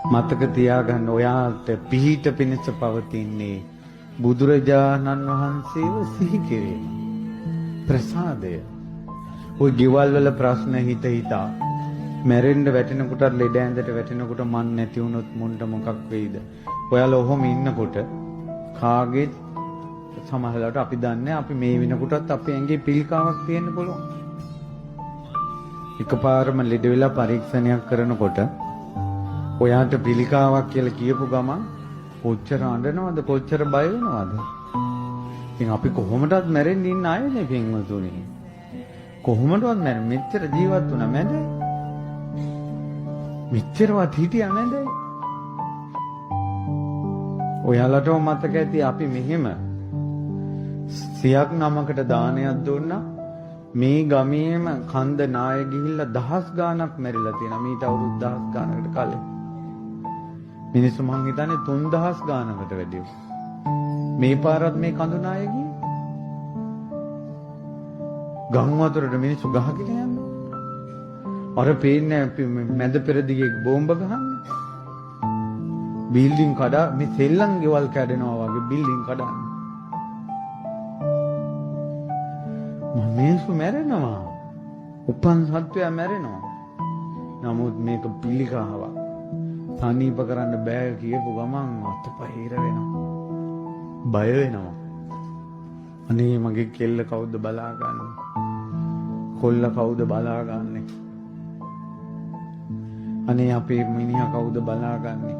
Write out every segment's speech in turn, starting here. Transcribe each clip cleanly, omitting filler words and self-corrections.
මතක තියාගන්න ඔයාට පිහිට පිණිස පවතින්නේ බුදුරජාණන් වහන්සේව සිහි කිරීම. ප්‍රසාදය. ඔය ගෙවල් වල ප්‍රශ්න හිත හිතා මැරෙන්න වැටෙනකොට ලෙඩ ඇඳට වැටෙනකොට මන් නැති වුණොත් මුන්ට මොකක් වෙයිද? ඔයාලා ඔහොම ඉන්නකොට කාගේ සමහරවිට අපි දන්නේ අපි මේ වෙනකොටත් අපේ ඇඟේ පිළිකාවක් තියෙන්න පුළුවන්. එකපාරම ලෙඩ වෙලා පරීක්ෂණයක් කරනකොට ඔයාට පිළිකාවක් කියලා කියපු ගමන් කොච්චර අඬනවද කොච්චර බය වෙනවද? ඉතින් අපි කොහොමදත් මැරෙන්න ඉන්න අයනේ පින්වතුනි. කොහොමදවත් මැරෙන්න මෙච්චර ජීවත් වුණා මැදයි. මෙච්චරවත් හිටියා මැදයි. ඔයාලටම මතක ඇති අපි මෙහෙම 100ක් නමකට දානයක් දුන්නා. මේ ගමේම කන්ද නාය ගිහිල්ලා දහස් ගාණක් මැරිලා තියෙනවා. මීට අවුරුදු දහස් ගාණකට කලින්. මිනිස්සු මං හිතන්නේ 3000 ගාණකට වැඩි. මේ පාරත් මේ කඳු නාය ගියේ. ගම් වතුරට මිනිස්සු ගහගෙන යනවා. අර පේන්නේ මැද පෙරදිගේ බෝම්බ ගහන්නේ. බිල්ඩින් කඩා මේ සෙල්ලම් ගෙවල් කැඩෙනවා වගේ බිල්ඩින් කඩන්නේ. මිනිස්සු මැරෙනවා. උපන් සත්වයා මැරෙනවා. නමුත් මේක පිළිකාවක්. සනීප කරන්න බෑ කියපු ගමන් අතපහිර වෙනවා. බය වෙනවා. අනේ මගේ කෙල්ල කවුද බලාගන්නේ? කොල්ල කවුද බලාගන්නේ? අනේ අපේ මිනිහා කවුද බලාගන්නේ?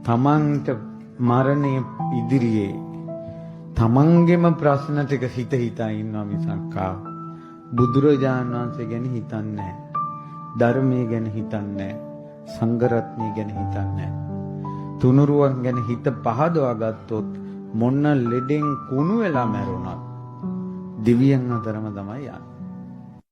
තමන්ට මරණය ඉදිරියේ තමන්ගේම ප්‍රශ්න ටික හිත හිතා ඉන්නවා මිසක් බුදුරජාණන් වහන්සේ ගැන හිතන්නේ නැහැ. ධර්මයේ ගැන හිතන්නේ නැහැ. සංඝ රත්නය ගැන හිතන්නේ නැහැ. තුනුරුවන් ගැන හිත පහදවා ගත්තොත් මොන ලෙඩෙන් කුණු වෙලා මැරුණත් දිව්‍යයන් අතරම තමයි යන්නේ.